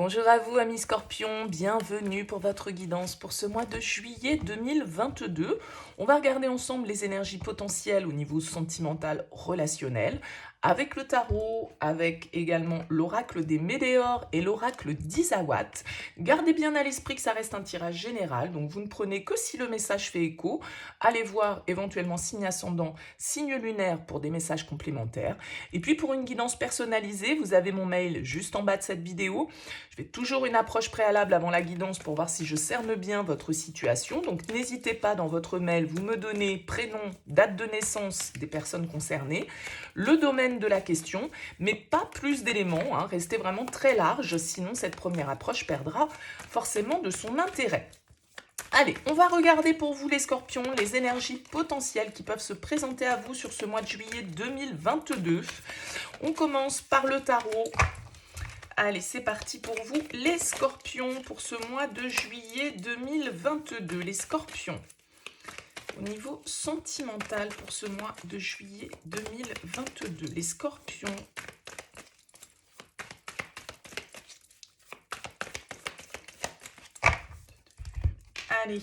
Bonjour à vous amis Scorpions, bienvenue pour votre guidance pour ce mois de juillet 2022. On va regarder ensemble les énergies potentielles au niveau sentimental relationnel avec le tarot, avec également l'oracle des Médéors et l'oracle d'Isawat. Gardez bien à l'esprit que ça reste un tirage général, donc vous ne prenez que si le message fait écho. Allez voir éventuellement signe ascendant, signe lunaire pour des messages complémentaires. Et puis pour une guidance personnalisée, vous avez mon mail juste en bas de cette vidéo. Je fais toujours une approche préalable avant la guidance pour voir si je cerne bien votre situation. Donc n'hésitez pas dans votre mail, vous me donnez prénom, date de naissance des personnes concernées, le domaine de la question, mais pas plus d'éléments, hein. Restez vraiment très large, sinon cette première approche perdra forcément de son intérêt. Allez, on va regarder pour vous les scorpions, les énergies potentielles qui peuvent se présenter à vous sur ce mois de juillet 2022. On commence par le tarot. Allez, c'est parti pour vous, les scorpions, pour ce mois de juillet 2022. Les scorpions, au niveau sentimental pour ce mois de juillet 2022. Les scorpions. Allez,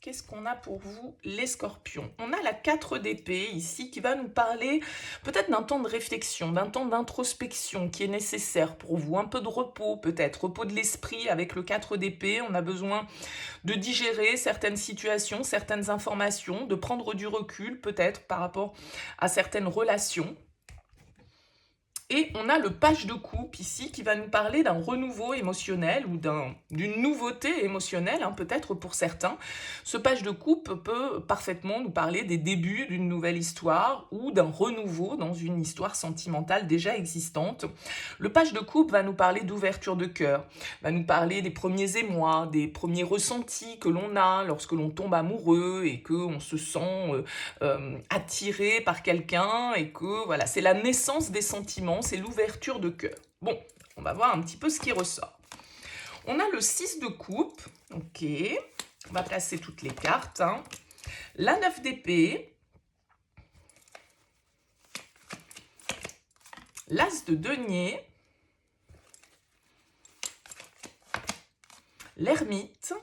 qu'est-ce qu'on a pour vous, les scorpions? On a la 4 d'épée ici qui va nous parler peut-être d'un temps de réflexion, d'un temps d'introspection qui est nécessaire pour vous. Un peu de repos peut-être, repos de l'esprit avec le 4 d'épée. On a besoin de digérer certaines situations, certaines informations, de prendre du recul peut-être par rapport à certaines relations. Et on a le page de coupe ici qui va nous parler d'un renouveau émotionnel ou d'une nouveauté émotionnelle, hein, peut-être pour certains. Ce page de coupe peut parfaitement nous parler des débuts d'une nouvelle histoire ou d'un renouveau dans une histoire sentimentale déjà existante. Le page de coupe va nous parler d'ouverture de cœur, va nous parler des premiers émois, des premiers ressentis que l'on a lorsque l'on tombe amoureux et qu'on se sent attiré par quelqu'un et que voilà, c'est la naissance des sentiments. C'est l'ouverture de cœur. Bon, on va voir un petit peu ce qui ressort. On a le 6 de coupe. Ok. On va placer toutes les cartes. Hein. La 9 d'épée. L'as de denier. L'ermite.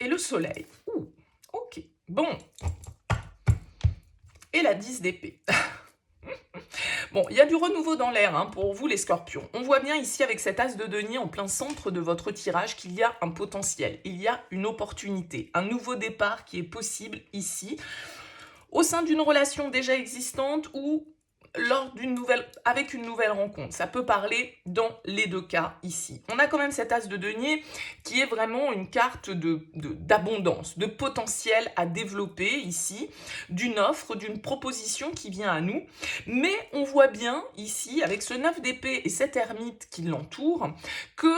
Et le soleil. Ouh, ok. Bon. Et la 10 d'épée. Bon, il y a du renouveau dans l'air hein, pour vous les scorpions. On voit bien ici avec cet as de denier en plein centre de votre tirage qu'il y a un potentiel, il y a une opportunité, un nouveau départ qui est possible ici, au sein d'une relation déjà existante ou avec une nouvelle rencontre. Ça peut parler dans les deux cas ici. On a quand même cet as de denier qui est vraiment une carte d'abondance, de potentiel à développer ici, d'une offre, d'une proposition qui vient à nous. Mais on voit bien ici, avec ce 9 d'épée et cette ermite qui l'entoure, que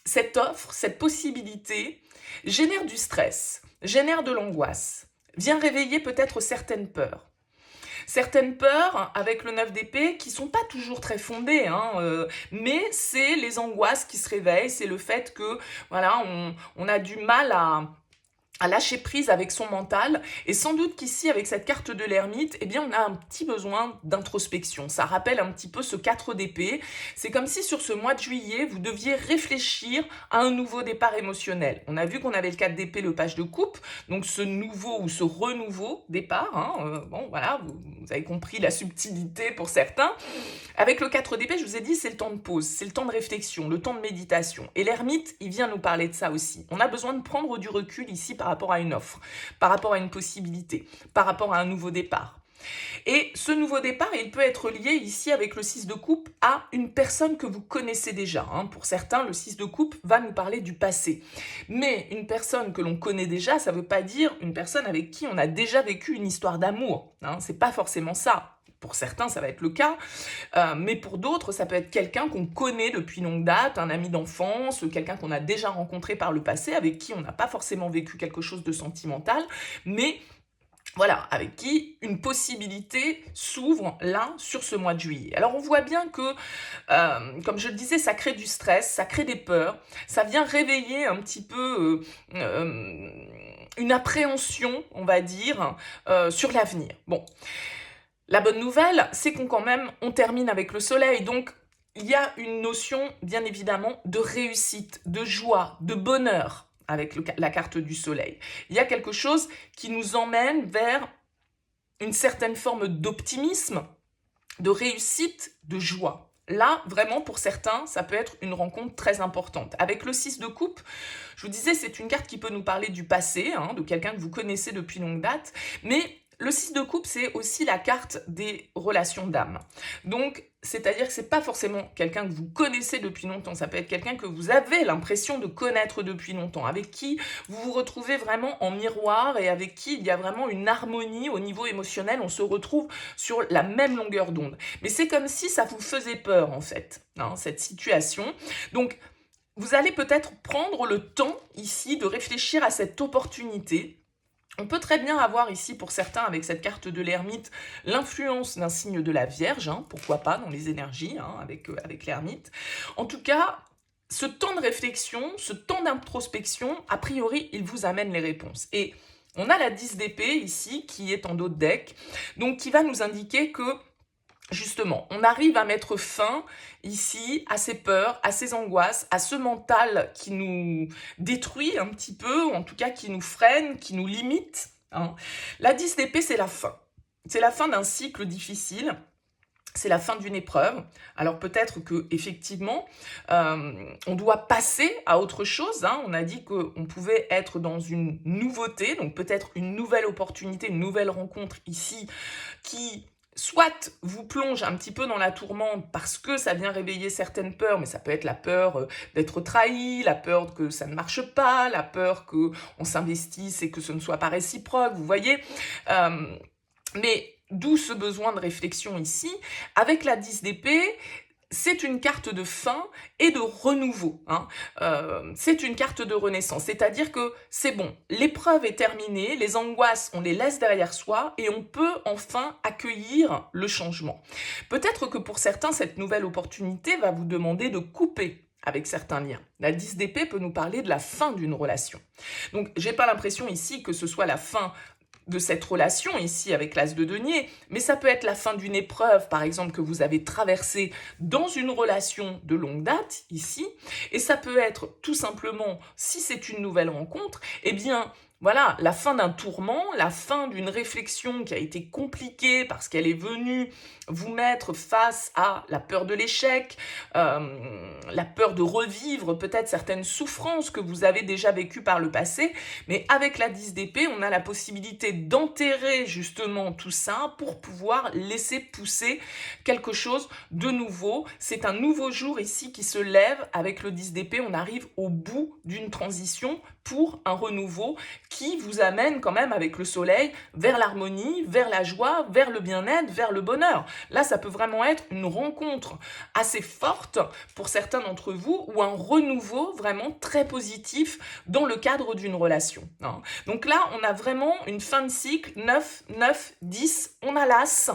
cette offre, cette possibilité génère du stress, génère de l'angoisse, vient réveiller peut-être certaines peurs. Certaines peurs avec le 9 d'épée qui sont pas toujours très fondées, hein, mais c'est les angoisses qui se réveillent, c'est le fait que voilà, on a du mal à lâcher prise avec son mental, et sans doute qu'ici, avec cette carte de l'ermite, eh bien, on a un petit besoin d'introspection. Ça rappelle un petit peu ce 4 d'épée. C'est comme si sur ce mois de juillet, vous deviez réfléchir à un nouveau départ émotionnel. On a vu qu'on avait le 4 d'épée, le page de coupe, donc ce nouveau ou ce renouveau départ. Hein, bon, voilà, vous avez compris la subtilité pour certains. Avec le 4 d'épée, je vous ai dit, c'est le temps de pause, c'est le temps de réflexion, le temps de méditation. Et l'ermite, il vient nous parler de ça aussi. On a besoin de prendre du recul ici par rapport à une offre, par rapport à une possibilité, par rapport à un nouveau départ. Et ce nouveau départ, il peut être lié ici avec le 6 de coupe à une personne que vous connaissez déjà. Hein. Pour certains, le 6 de coupe va nous parler du passé. Mais une personne que l'on connaît déjà, ça ne veut pas dire une personne avec qui on a déjà vécu une histoire d'amour. Hein. C'est pas forcément ça. Pour certains, ça va être le cas, mais pour d'autres, ça peut être quelqu'un qu'on connaît depuis longue date, un ami d'enfance, quelqu'un qu'on a déjà rencontré par le passé, avec qui on n'a pas forcément vécu quelque chose de sentimental, mais voilà, avec qui une possibilité s'ouvre là, sur ce mois de juillet. Alors on voit bien que, comme je le disais, ça crée du stress, ça crée des peurs, ça vient réveiller un petit peu une appréhension, on va dire, sur l'avenir. Bon. La bonne nouvelle, c'est qu'on quand même, on termine avec le soleil, donc il y a une notion, bien évidemment, de réussite, de joie, de bonheur avec la carte du soleil. Il y a quelque chose qui nous emmène vers une certaine forme d'optimisme, de réussite, de joie. Là, vraiment, pour certains, ça peut être une rencontre très importante. Avec le 6 de coupe, je vous disais, c'est une carte qui peut nous parler du passé, hein, de quelqu'un que vous connaissez depuis longue date, mais le 6 de coupe, c'est aussi la carte des relations d'âme. Donc, c'est-à-dire que c'est pas forcément quelqu'un que vous connaissez depuis longtemps, ça peut être quelqu'un que vous avez l'impression de connaître depuis longtemps, avec qui vous vous retrouvez vraiment en miroir et avec qui il y a vraiment une harmonie au niveau émotionnel, on se retrouve sur la même longueur d'onde. Mais c'est comme si ça vous faisait peur, en fait, hein, cette situation. Donc, vous allez peut-être prendre le temps ici de réfléchir à cette opportunité. On peut très bien avoir ici, pour certains, avec cette carte de l'ermite, l'influence d'un signe de la Vierge, hein, pourquoi pas, dans les énergies, hein, avec l'ermite. En tout cas, ce temps de réflexion, ce temps d'introspection, a priori, il vous amène les réponses. Et on a la 10 d'épée ici, qui est en dos de deck, donc qui va nous indiquer que justement, on arrive à mettre fin ici à ces peurs, à ces angoisses, à ce mental qui nous détruit un petit peu, ou en tout cas qui nous freine, qui nous limite, hein. La 10 d'épée, c'est la fin. C'est la fin d'un cycle difficile. C'est la fin d'une épreuve. Alors peut-être que effectivement, on doit passer à autre chose, hein. On a dit qu'on pouvait être dans une nouveauté, donc peut-être une nouvelle opportunité, une nouvelle rencontre ici qui soit vous plonge un petit peu dans la tourmente parce que ça vient réveiller certaines peurs, mais ça peut être la peur d'être trahi, la peur que ça ne marche pas, la peur qu'on s'investisse et que ce ne soit pas réciproque, vous voyez. Mais d'où ce besoin de réflexion ici. Avec la 10 d'épée, c'est une carte de fin et de renouveau, hein. C'est une carte de renaissance, c'est-à-dire que c'est bon, l'épreuve est terminée, les angoisses, on les laisse derrière soi et on peut enfin accueillir le changement. Peut-être que pour certains, cette nouvelle opportunité va vous demander de couper avec certains liens. La 10 d'épée peut nous parler de la fin d'une relation. Donc, j'ai pas l'impression ici que ce soit la fin de cette relation ici avec l'as de denier, mais ça peut être la fin d'une épreuve, par exemple, que vous avez traversée dans une relation de longue date, ici, et ça peut être tout simplement, si c'est une nouvelle rencontre, eh bien, voilà, la fin d'un tourment, la fin d'une réflexion qui a été compliquée parce qu'elle est venue vous mettre face à la peur de l'échec, la peur de revivre peut-être certaines souffrances que vous avez déjà vécues par le passé, mais avec la 10 d'épée, on a la possibilité d'enterrer justement tout ça pour pouvoir laisser pousser quelque chose de nouveau. C'est un nouveau jour ici qui se lève avec le 10 d'épée, on arrive au bout d'une transition pour un renouveau qui vous amène quand même avec le soleil vers l'harmonie, vers la joie, vers le bien-être, vers le bonheur. Là, ça peut vraiment être une rencontre assez forte pour certains d'entre vous ou un renouveau vraiment très positif dans le cadre d'une relation, hein. Donc là, on a vraiment une fin de cycle, 9, 9, 10, on a l'as,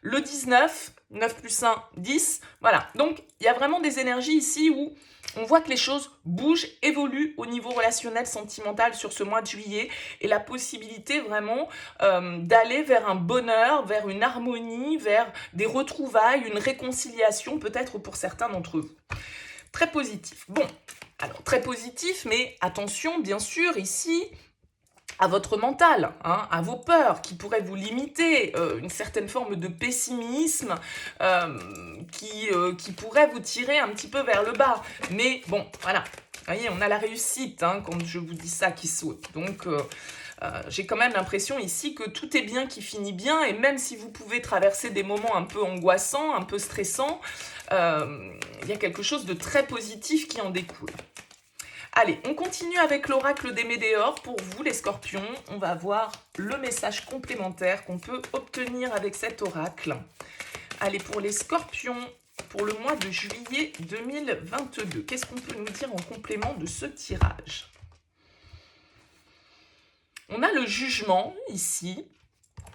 le 19, 9 plus 1, 10, voilà. Donc, il y a vraiment des énergies ici où on voit que les choses bougent, évoluent au niveau relationnel, sentimental sur ce mois de juillet et la possibilité vraiment d'aller vers un bonheur, vers une harmonie, vers des retrouvailles, une réconciliation peut-être pour certains d'entre vous. Très positif. Bon, alors très positif, mais attention bien sûr ici à votre mental, hein, à vos peurs qui pourraient vous limiter, une certaine forme de pessimisme qui pourrait vous tirer un petit peu vers le bas. Mais bon, voilà, vous voyez, on a la réussite hein, quand je vous dis ça qui saute. Donc, j'ai quand même l'impression ici que tout est bien qui finit bien, et même si vous pouvez traverser des moments un peu angoissants, un peu stressants, il y a quelque chose de très positif qui en découle. Allez, on continue avec l'oracle des Médéors. Pour vous, les scorpions, on va voir le message complémentaire qu'on peut obtenir avec cet oracle. Allez, pour les scorpions, pour le mois de juillet 2022, qu'est-ce qu'on peut nous dire en complément de ce tirage? On a le jugement ici.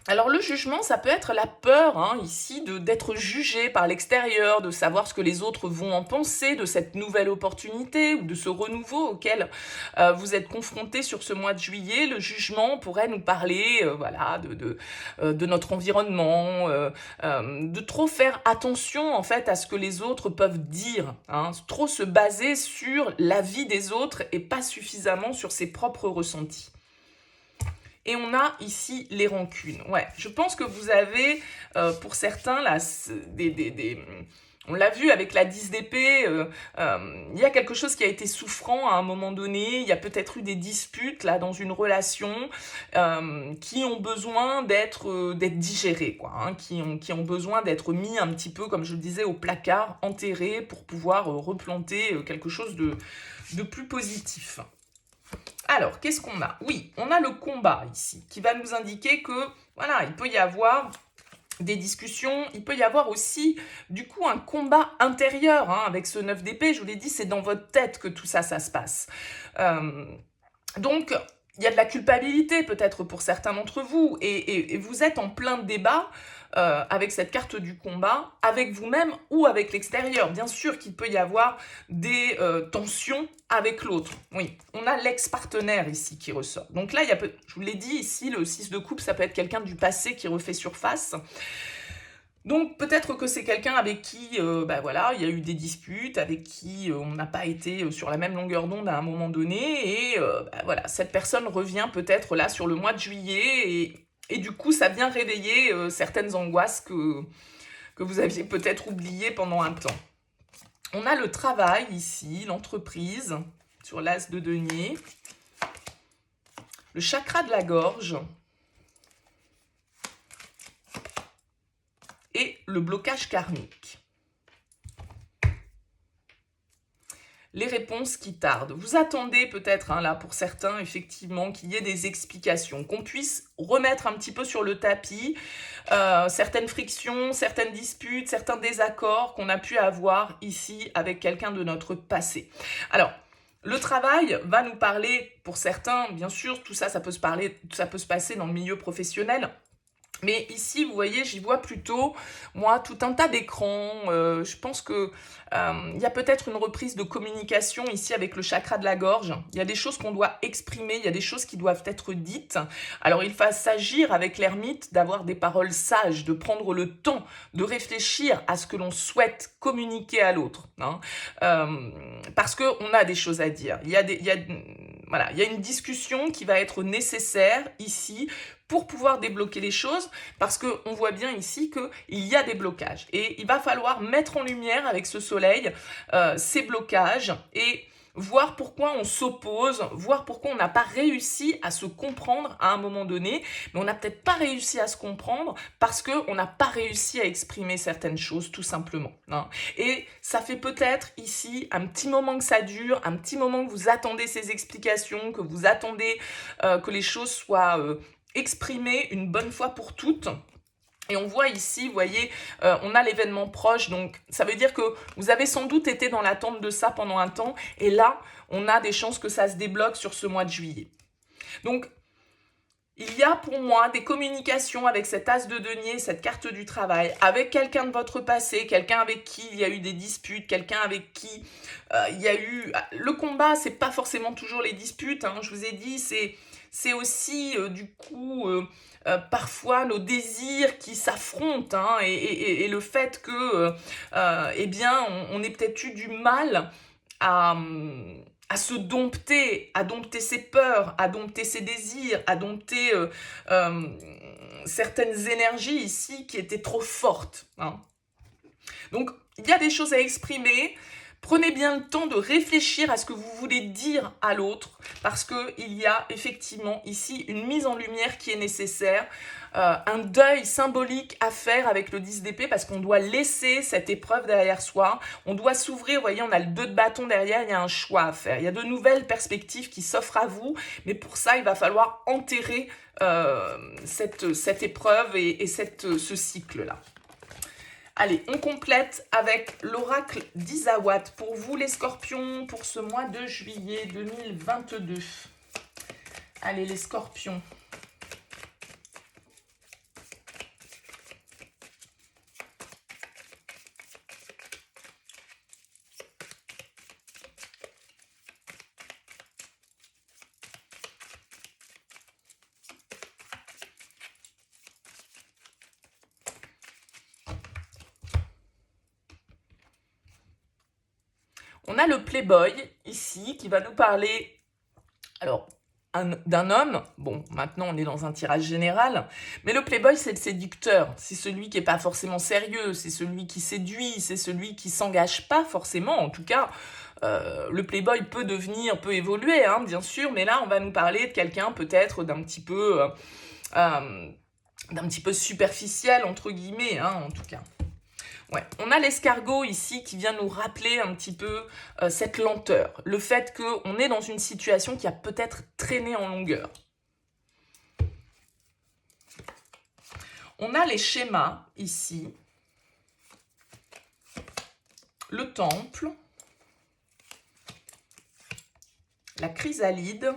Alors le jugement, ça peut être la peur hein, ici d'être jugé par l'extérieur, de savoir ce que les autres vont en penser de cette nouvelle opportunité ou de ce renouveau auquel vous êtes confronté sur ce mois de juillet. Le jugement pourrait nous parler voilà, de notre environnement, de trop faire attention en fait à ce que les autres peuvent dire, hein, trop se baser sur la vie des autres et pas suffisamment sur ses propres ressentis. Et on a ici les rancunes. Ouais, je pense que vous avez, pour certains, là, on l'a vu avec la 10 d'épée, il y a quelque chose qui a été souffrant à un moment donné, il y a peut-être eu des disputes là dans une relation qui ont besoin d'être digérées, quoi, hein, qui ont besoin d'être mis un petit peu, comme je le disais, au placard, enterrés pour pouvoir replanter quelque chose de plus positif. Alors, qu'est-ce qu'on a? Oui, on a le combat ici, qui va nous indiquer que, voilà, il peut y avoir des discussions, il peut y avoir aussi, du coup, un combat intérieur, hein, avec ce 9 d'épée, je vous l'ai dit, c'est dans votre tête que tout ça, ça se passe. Donc, il y a de la culpabilité peut-être pour certains d'entre vous, et vous êtes en plein débat avec cette carte du combat, avec vous-même ou avec l'extérieur. Bien sûr qu'il peut y avoir des tensions avec l'autre. Oui, on a l'ex-partenaire ici qui ressort. Donc là, je vous l'ai dit ici, le 6 de coupe, ça peut être quelqu'un du passé qui refait surface. Donc peut-être que c'est quelqu'un avec qui voilà, il y a eu des disputes, avec qui on n'a pas été sur la même longueur d'onde à un moment donné, et voilà, cette personne revient peut-être là sur le mois de juillet, et du coup ça vient réveiller certaines angoisses que vous aviez peut-être oubliées pendant un temps. On a le travail ici, l'entreprise, sur l'as de denier, le chakra de la gorge, et le blocage karmique. Les réponses qui tardent. Vous attendez peut-être, hein, là, pour certains, effectivement, qu'il y ait des explications, qu'on puisse remettre un petit peu sur le tapis certaines frictions, certaines disputes, certains désaccords qu'on a pu avoir ici avec quelqu'un de notre passé. Alors, le travail va nous parler, pour certains, bien sûr, tout ça, ça peut se passer dans le milieu professionnel. Mais ici, vous voyez, j'y vois plutôt, moi, tout un tas d'écrans. Je pense que il y a peut-être une reprise de communication ici avec le chakra de la gorge. Il y a des choses qu'on doit exprimer, il y a des choses qui doivent être dites. Alors, il va s'agir avec l'ermite d'avoir des paroles sages, de prendre le temps de réfléchir à ce que l'on souhaite communiquer à l'autre. Hein. Parce qu'on a des choses à dire. Il y a une discussion qui va être nécessaire ici pour pouvoir débloquer les choses, parce qu'on voit bien ici qu'il y a des blocages. Et il va falloir mettre en lumière avec ce soleil ces blocages et voir pourquoi on s'oppose, voir pourquoi on n'a pas réussi à se comprendre à un moment donné, mais on n'a peut-être pas réussi à se comprendre parce qu'on n'a pas réussi à exprimer certaines choses, tout simplement. Hein. Et ça fait peut-être ici un petit moment que ça dure, un petit moment que vous attendez ces explications, que vous attendez que les choses soient exprimées une bonne fois pour toutes. Et on voit ici, vous voyez, on a l'événement proche, donc ça veut dire que vous avez sans doute été dans l'attente de ça pendant un temps, et là, on a des chances que ça se débloque sur ce mois de juillet. Donc, il y a pour moi des communications avec cet as de denier, cette carte du travail, avec quelqu'un de votre passé, quelqu'un avec qui il y a eu des disputes, quelqu'un avec qui il y a eu... Le combat, c'est pas forcément toujours les disputes, hein, je vous ai dit, c'est aussi du coup parfois nos désirs qui s'affrontent, hein, et le fait que eh bien on ait peut-être eu du mal à se dompter, à dompter ses peurs, à dompter ses désirs, à dompter certaines énergies ici qui étaient trop fortes. Hein. Donc, il y a des choses à exprimer. Prenez bien le temps de réfléchir à ce que vous voulez dire à l'autre, parce qu'il y a effectivement ici une mise en lumière qui est nécessaire, un deuil symbolique à faire avec le 10 d'épée, parce qu'on doit laisser cette épreuve derrière soi, on doit s'ouvrir, vous voyez, on a le 2 de bâton derrière, il y a un choix à faire, il y a de nouvelles perspectives qui s'offrent à vous, mais pour ça, il va falloir enterrer cette épreuve et ce cycle-là. Allez, on complète avec l'oracle d'Isawat pour vous les scorpions pour ce mois de juillet 2022. Allez les scorpions. On a le playboy ici qui va nous parler, alors, d'un homme. Bon, maintenant on est dans un tirage général, mais le playboy c'est le séducteur, c'est celui qui n'est pas forcément sérieux, c'est celui qui séduit, c'est celui qui s'engage pas forcément, en tout cas. Le playboy peut évoluer, hein, bien sûr, mais là on va nous parler de quelqu'un peut-être d'un petit peu superficiel, entre guillemets, hein, en tout cas. Ouais. On a l'escargot ici qui vient nous rappeler un petit peu cette lenteur, le fait qu'on est dans une situation qui a peut-être traîné en longueur. On a les schémas ici, le temple, la chrysalide,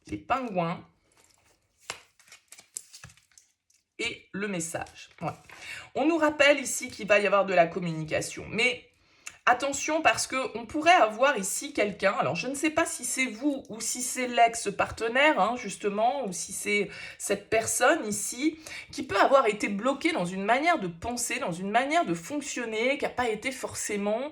les pingouins et le message. Ouais. On nous rappelle ici qu'il va y avoir de la communication, mais attention parce qu'on pourrait avoir ici quelqu'un, alors je ne sais pas si c'est vous ou si c'est l'ex-partenaire, hein, justement, ou si c'est cette personne ici, qui peut avoir été bloquée dans une manière de penser, dans une manière de fonctionner, qui n'a pas été forcément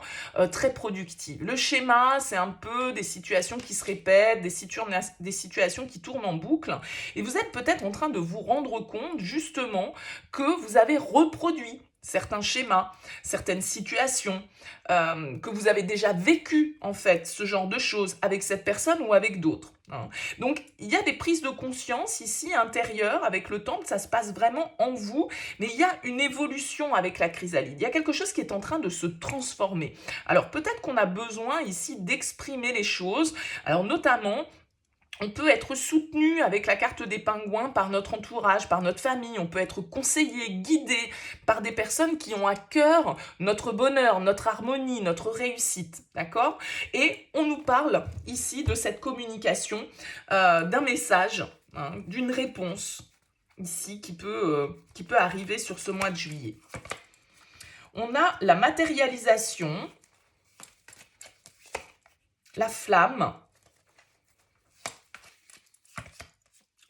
très productive. Le schéma, c'est un peu des situations qui se répètent, des situations qui tournent en boucle, et vous êtes peut-être en train de vous rendre compte, justement, que vous avez reproduit certains schémas, certaines situations, que vous avez déjà vécu, en fait, ce genre de choses avec cette personne ou avec d'autres. Hein. Donc, il y a des prises de conscience ici, intérieures, avec le temple, ça se passe vraiment en vous, mais il y a une évolution avec la chrysalide. Il y a quelque chose qui est en train de se transformer. Alors, peut-être qu'on a besoin ici d'exprimer les choses, alors notamment, on peut être soutenu avec la carte des pingouins par notre entourage, par notre famille. On peut être conseillé, guidé par des personnes qui ont à cœur notre bonheur, notre harmonie, notre réussite. D'accord ? Et on nous parle ici de cette communication, d'un message, hein, d'une réponse ici qui peut arriver sur ce mois de juillet. On a la matérialisation, la flamme,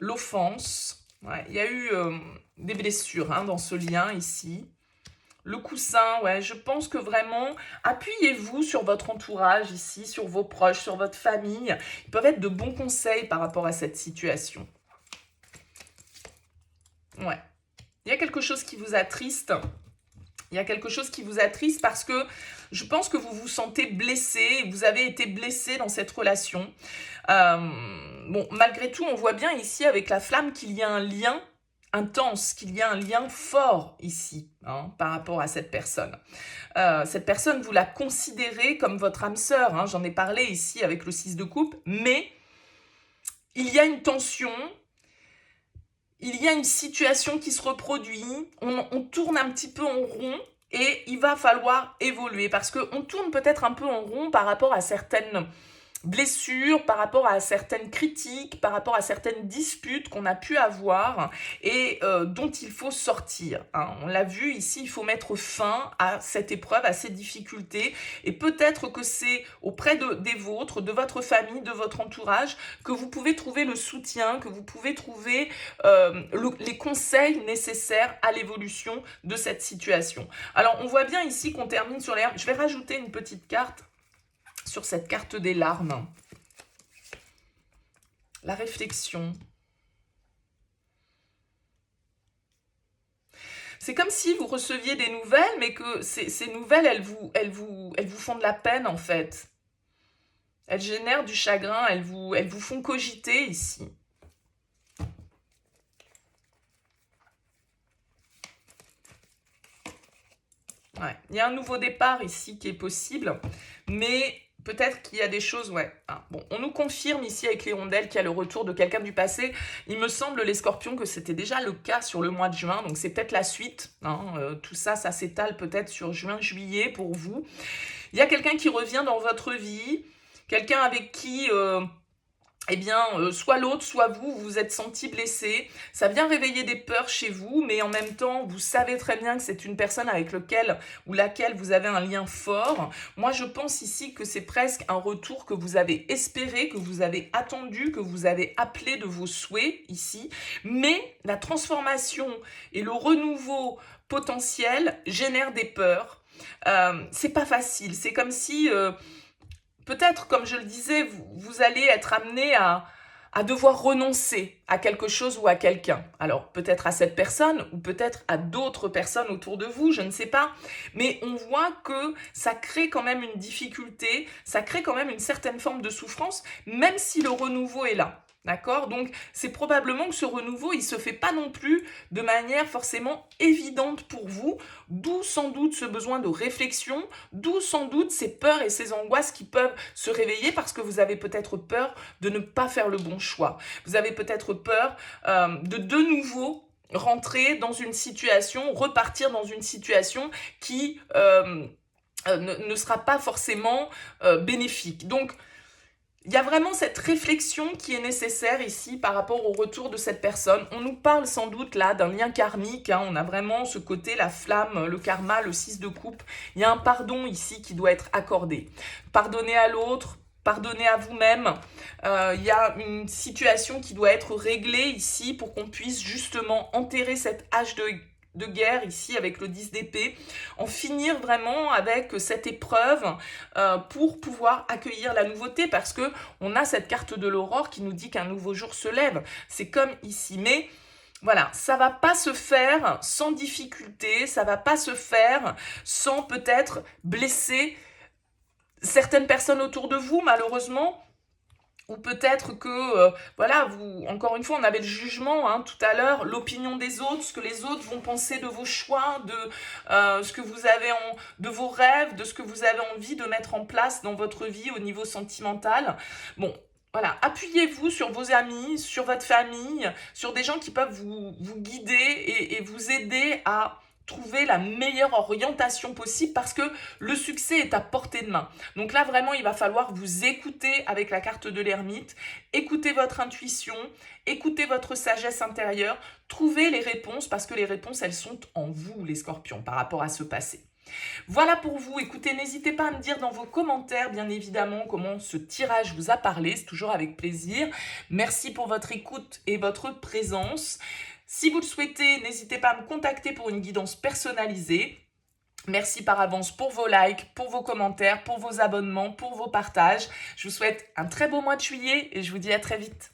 l'offense. Ouais, il y a eu des blessures, hein, dans ce lien ici. Le coussin, ouais, je pense que vraiment, appuyez-vous sur votre entourage ici, sur vos proches, sur votre famille. Ils peuvent être de bons conseils par rapport à cette situation. Ouais. Il y a quelque chose qui vous attriste. Il y a quelque chose qui vous attriste parce que je pense que vous vous sentez blessé, vous avez été blessé dans cette relation. Bon, malgré tout, on voit bien ici avec la flamme qu'il y a un lien intense, qu'il y a un lien fort ici, hein, par rapport à cette personne. Cette personne, vous la considérez comme votre âme sœur, hein, j'en ai parlé ici avec le 6 de coupe, mais il y a une tension. Il y a une situation qui se reproduit, on tourne un petit peu en rond et il va falloir évoluer parce qu'on tourne peut-être un peu en rond par rapport à certaines blessures, par rapport à certaines critiques, par rapport à certaines disputes qu'on a pu avoir et dont il faut sortir. Hein. On l'a vu ici, il faut mettre fin à cette épreuve, à ces difficultés et peut-être que c'est auprès des vôtres, de votre famille, de votre entourage que vous pouvez trouver le soutien, que vous pouvez trouver les conseils nécessaires à l'évolution de cette situation. Alors on voit bien ici qu'on termine sur les larmes. Je vais rajouter une petite carte sur cette carte des larmes. La réflexion. C'est comme si vous receviez des nouvelles, mais que ces nouvelles, elles vous font de la peine, en fait. Elles génèrent du chagrin, elles vous font cogiter ici. Ouais. Il y a un nouveau départ ici qui est possible, mais peut-être qu'il y a des choses, ouais. Ah, bon, on nous confirme ici avec les rondelles qu'il y a le retour de quelqu'un du passé. Il me semble, les scorpions, que c'était déjà le cas sur le mois de juin, donc c'est peut-être la suite. Hein, tout ça, ça s'étale peut-être sur juin-juillet pour vous. Il y a quelqu'un qui revient dans votre vie, quelqu'un avec qui... eh bien, soit l'autre, soit vous, vous vous êtes senti blessé. Ça vient réveiller des peurs chez vous, mais en même temps, vous savez très bien que c'est une personne avec laquelle vous avez un lien fort. Moi, je pense ici que c'est presque un retour que vous avez espéré, que vous avez attendu, que vous avez appelé de vos souhaits ici. Mais la transformation et le renouveau potentiel génèrent des peurs. c'est pas facile. C'est comme si, peut-être, comme je le disais, vous allez être amené à devoir renoncer à quelque chose ou à quelqu'un. Alors, peut-être à cette personne ou peut-être à d'autres personnes autour de vous, je ne sais pas. Mais on voit que ça crée quand même une difficulté, ça crée quand même une certaine forme de souffrance, même si le renouveau est là. D'accord? Donc, c'est probablement que ce renouveau, il ne se fait pas non plus de manière forcément évidente pour vous, d'où sans doute ce besoin de réflexion, d'où sans doute ces peurs et ces angoisses qui peuvent se réveiller parce que vous avez peut-être peur de ne pas faire le bon choix. Vous avez peut-être peur de nouveau rentrer dans une situation, repartir dans une situation qui ne sera pas forcément bénéfique. Donc, il y a vraiment cette réflexion qui est nécessaire ici par rapport au retour de cette personne. On nous parle sans doute là d'un lien karmique, hein. On a vraiment ce côté, la flamme, le karma, le 6 de coupe. Il y a un pardon ici qui doit être accordé. Pardonner à l'autre, pardonner à vous-même. Il y a une situation qui doit être réglée ici pour qu'on puisse justement enterrer cette hache de guerre ici avec le 10 d'épée, en finir vraiment avec cette épreuve pour pouvoir accueillir la nouveauté, parce que on a cette carte de l'aurore qui nous dit qu'un nouveau jour se lève. C'est comme ici, mais voilà, ça va pas se faire sans difficulté, ça va pas se faire sans peut-être blesser certaines personnes autour de vous, malheureusement. Ou peut-être que, voilà, vous, encore une fois, on avait le jugement hein, tout à l'heure, l'opinion des autres, ce que les autres vont penser de vos choix, de ce que vous avez de vos rêves, de ce que vous avez envie de mettre en place dans votre vie au niveau sentimental. Bon, voilà, appuyez-vous sur vos amis, sur votre famille, sur des gens qui peuvent vous guider et vous aider à trouver la meilleure orientation possible parce que le succès est à portée de main. Donc là, vraiment, il va falloir vous écouter avec la carte de l'ermite, écouter votre intuition, écouter votre sagesse intérieure, trouver les réponses parce que les réponses, elles sont en vous, les scorpions, par rapport à ce passé. Voilà pour vous. Écoutez, n'hésitez pas à me dire dans vos commentaires, bien évidemment, comment ce tirage vous a parlé. C'est toujours avec plaisir. Merci pour votre écoute et votre présence. Si vous le souhaitez, n'hésitez pas à me contacter pour une guidance personnalisée. Merci par avance pour vos likes, pour vos commentaires, pour vos abonnements, pour vos partages. Je vous souhaite un très beau mois de juillet et je vous dis à très vite.